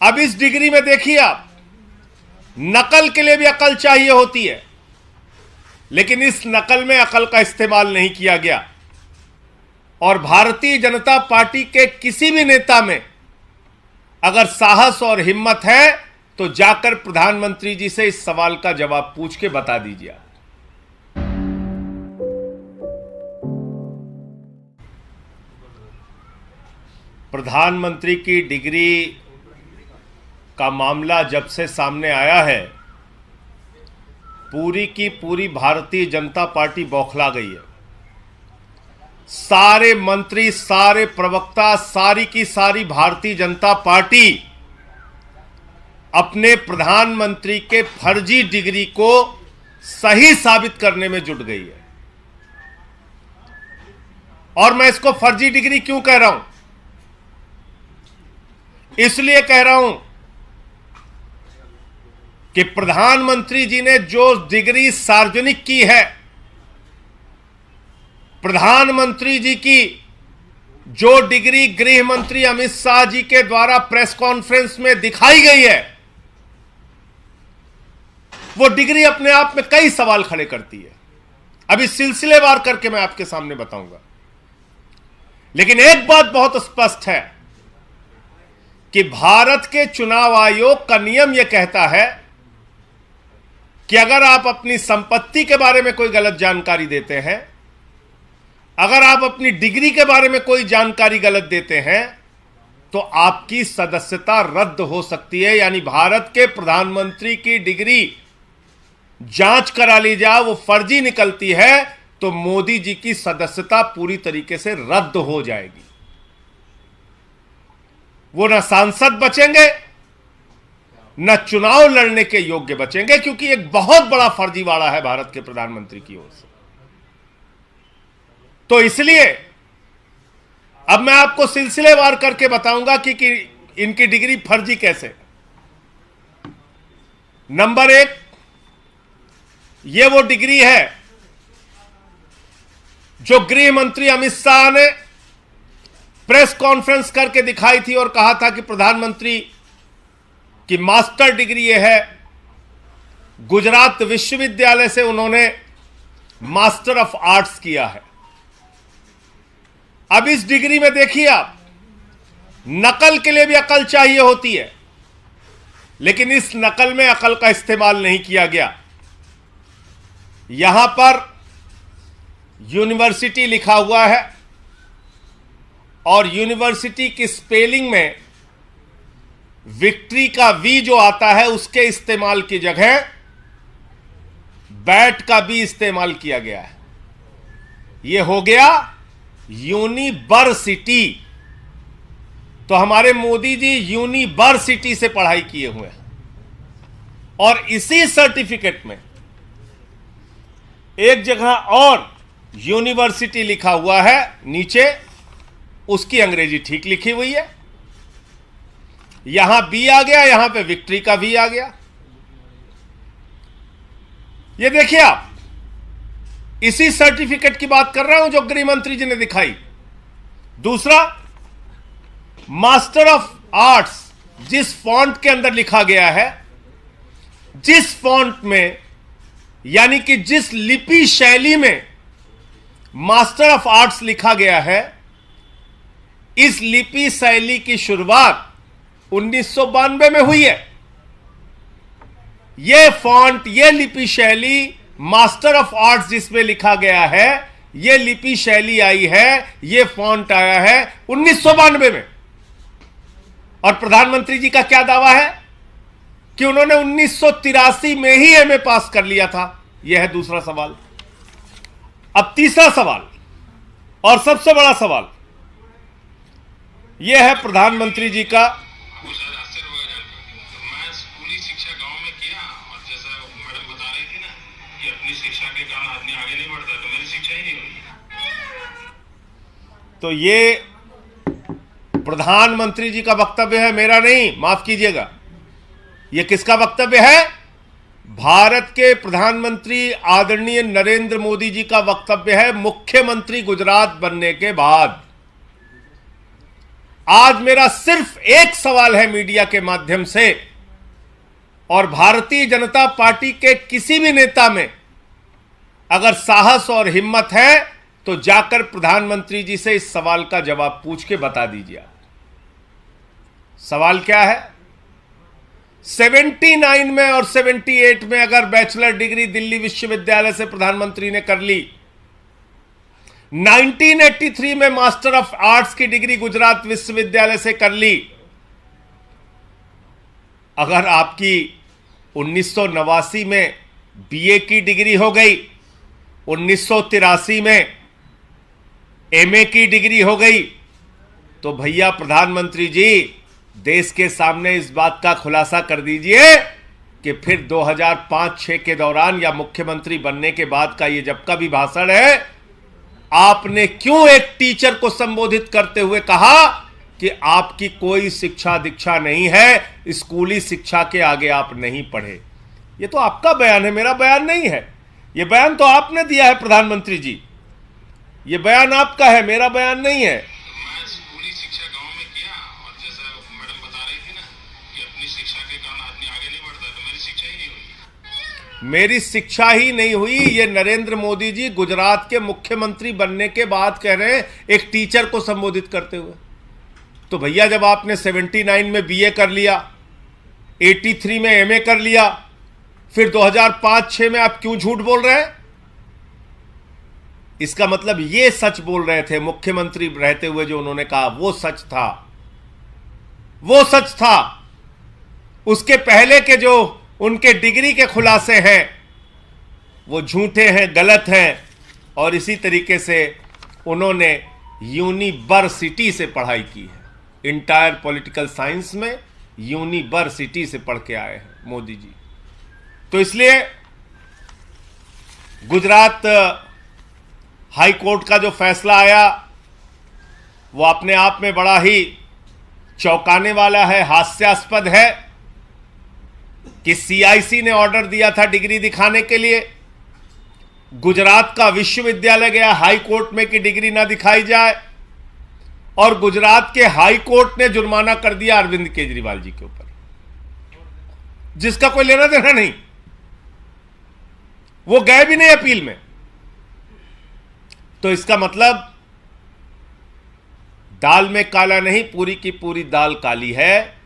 अब इस डिग्री में देखिए आप, नकल के लिए भी अकल चाहिए होती है, लेकिन इस नकल में अकल का इस्तेमाल नहीं किया गया। और भारतीय जनता पार्टी के किसी भी नेता में अगर साहस और हिम्मत है तो जाकर प्रधानमंत्री जी से इस सवाल का जवाब पूछ के बता दीजिए। प्रधानमंत्री की डिग्री का मामला जब से सामने आया है, पूरी की पूरी भारतीय जनता पार्टी बौखला गई है। सारे मंत्री, सारे प्रवक्ता, सारी की सारी भारतीय जनता पार्टी अपने प्रधानमंत्री के फर्जी डिग्री को सही साबित करने में जुट गई है। और मैं इसको फर्जी डिग्री क्यों कह रहा हूं? इसलिए कह रहा हूं कि प्रधानमंत्री जी ने जो डिग्री सार्वजनिक की है, प्रधानमंत्री जी की जो डिग्री गृह मंत्री अमित शाह जी के द्वारा प्रेस कॉन्फ्रेंस में दिखाई गई है, वो डिग्री अपने आप में कई सवाल खड़े करती है। अभी सिलसिलेवार करके मैं आपके सामने बताऊंगा। लेकिन एक बात बहुत स्पष्ट है कि भारत के चुनाव आयोग का नियम यह कहता है कि अगर आप अपनी संपत्ति के बारे में कोई गलत जानकारी देते हैं, अगर आप अपनी डिग्री के बारे में कोई जानकारी गलत देते हैं, तो आपकी सदस्यता रद्द हो सकती है। यानी भारत के प्रधानमंत्री की डिग्री जांच करा ली जाए, वो फर्जी निकलती है तो मोदी जी की सदस्यता पूरी तरीके से रद्द हो जाएगी। वो न सांसद बचेंगे, न चुनाव लड़ने के योग्य बचेंगे, क्योंकि एक बहुत बड़ा फर्जीवाड़ा है भारत के प्रधानमंत्री की ओर से। तो इसलिए अब मैं आपको सिलसिलेवार करके बताऊंगा कि इनकी डिग्री फर्जी कैसे। नंबर एक, यह वो डिग्री है जो गृह मंत्री अमित शाह ने प्रेस कॉन्फ्रेंस करके दिखाई थी और कहा था कि प्रधानमंत्री की मास्टर डिग्री यह है। गुजरात विश्वविद्यालय से उन्होंने मास्टर ऑफ आर्ट्स किया है। अब इस डिग्री में देखिए आप, नकल के लिए भी अकल चाहिए होती है, लेकिन इस नकल में अकल का इस्तेमाल नहीं किया गया। यहां पर यूनिवर्सिटी लिखा हुआ है और यूनिवर्सिटी की स्पेलिंग में विक्ट्री का वी जो आता है उसके इस्तेमाल की जगह बैट का भी इस्तेमाल किया गया है। यह हो गया यूनिवर्सिटी। तो हमारे मोदी जी यूनिवर्सिटी से पढ़ाई किए हुए हैं और इसी सर्टिफिकेट में एक जगह और यूनिवर्सिटी लिखा हुआ है, नीचे उसकी अंग्रेजी ठीक लिखी हुई है। यहां बी आ गया, यहां पे विक्ट्री का वी आ गया। ये देखिए आप, इसी सर्टिफिकेट की बात कर रहा हूं जो गृह मंत्री जी ने दिखाई। दूसरा, मास्टर ऑफ आर्ट्स जिस फॉन्ट के अंदर लिखा गया है, जिस फॉन्ट में यानी कि जिस लिपि शैली में मास्टर ऑफ आर्ट्स लिखा गया है, इस लिपि शैली की शुरुआत 1992 में हुई है। यह फॉन्ट, यह लिपि शैली, मास्टर ऑफ आर्ट्स जिसमें लिखा गया है, यह लिपि शैली आई है, यह फॉन्ट आया है 1992 में। और प्रधानमंत्री जी का क्या दावा है कि उन्होंने 1983 में ही एमए पास कर लिया था। यह है दूसरा सवाल। अब तीसरा सवाल और सबसे बड़ा सवाल यह है प्रधानमंत्री जी का। मैं स्कूली शिक्षा गांव में किया और जैसा मैडम बता रही थी ना कि अपनी शिक्षा के कारण आदमी आगे नहीं बढ़ता, तो मेरी शिक्षा ही नहीं हुई। तो ये प्रधानमंत्री जी का वक्तव्य है, मेरा नहीं, माफ कीजिएगा। यह किसका वक्तव्य है? भारत के प्रधानमंत्री आदरणीय नरेंद्र मोदी जी का वक्तव्य है, मुख्यमंत्री गुजरात बनने के बाद। आज मेरा सिर्फ एक सवाल है मीडिया के माध्यम से और भारतीय जनता पार्टी के किसी भी नेता में अगर साहस और हिम्मत है तो जाकर प्रधानमंत्री जी से इस सवाल का जवाब पूछ के बता दीजिए आप। सवाल क्या है? 79 में और 78 में अगर बैचलर डिग्री दिल्ली विश्वविद्यालय से प्रधानमंत्री ने कर ली, 1983 में मास्टर ऑफ आर्ट्स की डिग्री गुजरात विश्वविद्यालय से कर ली, अगर आपकी 1989 में बीए की डिग्री हो गई, 1983 में एमए की डिग्री हो गई, तो भैया प्रधानमंत्री जी देश के सामने इस बात का खुलासा कर दीजिए कि फिर 2005-6 के दौरान या मुख्यमंत्री बनने के बाद का ये जब का भी भाषण है, आपने क्यों एक टीचर को संबोधित करते हुए कहा कि आपकी कोई शिक्षा दीक्षा नहीं है, स्कूली शिक्षा के आगे आप नहीं पढ़े? ये तो आपका बयान है, मेरा बयान नहीं है। ये बयान तो आपने दिया है प्रधानमंत्री जी, ये बयान आपका है, मेरा बयान नहीं है। मैं स्कूली शिक्षा गांव में किया और जैसा मैडम बता रही थी ना कि अपनी शिक्षा के कारण आदमी आगे नहीं बढ़ता, तो मेरी शिक्षा ही नहीं हुई। मेरी शिक्षा ही नहीं हुई, ये नरेंद्र मोदी जी गुजरात के मुख्यमंत्री बनने के बाद कह रहे हैं एक टीचर को संबोधित करते हुए। तो भैया जब आपने 79 में बीए कर लिया, 83 में एमए कर लिया, फिर 2005-6 में आप क्यों झूठ बोल रहे हैं? इसका मतलब ये सच बोल रहे थे मुख्यमंत्री रहते हुए, जो उन्होंने कहा वो सच था, वो सच था। उसके पहले के जो उनके डिग्री के खुलासे हैं वो झूठे हैं, गलत हैं। और इसी तरीके से उन्होंने यूनिवर्सिटी से पढ़ाई की है, इंटायर पॉलिटिकल साइंस में यूनिवर्सिटी से पढ़ के आए हैं मोदी जी। तो इसलिए गुजरात हाई कोर्ट का जो फैसला आया वो अपने आप में बड़ा ही चौंकाने वाला है, हास्यास्पद है कि सीआईसी ने ऑर्डर दिया था डिग्री दिखाने के लिए, गुजरात का विश्वविद्यालय गया हाई कोर्ट में कि डिग्री ना दिखाई जाए, और गुजरात के हाई कोर्ट ने जुर्माना कर दिया अरविंद केजरीवाल जी के ऊपर, जिसका कोई लेना देना नहीं, वो गए भी नहीं अपील में। तो इसका मतलब दाल में काला नहीं, पूरी की पूरी दाल काली है।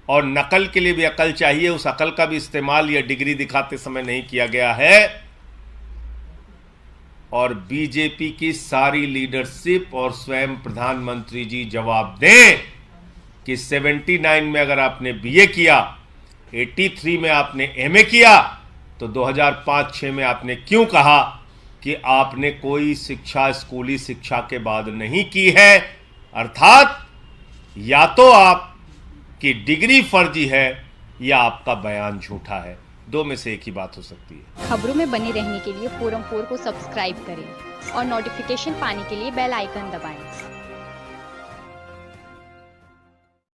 और नकल के लिए भी अकल चाहिए, उस अकल का भी इस्तेमाल यह डिग्री दिखाते समय नहीं किया गया है। और बीजेपी की सारी लीडरशिप और स्वयं प्रधानमंत्री जी जवाब दें कि 79 में अगर आपने बीए किया, 83 में आपने एमए किया, तो 2005-6 में आपने क्यों कहा कि आपने कोई शिक्षा स्कूली शिक्षा के बाद नहीं की है? अर्थात या तो आपकी डिग्री फर्जी है या आपका बयान झूठा है, दो में से एक ही बात हो सकती है। खबरों में बने रहने के लिए फोरम 4 को सब्सक्राइब करें और नोटिफिकेशन पाने के लिए बेल आइकन दबाएं।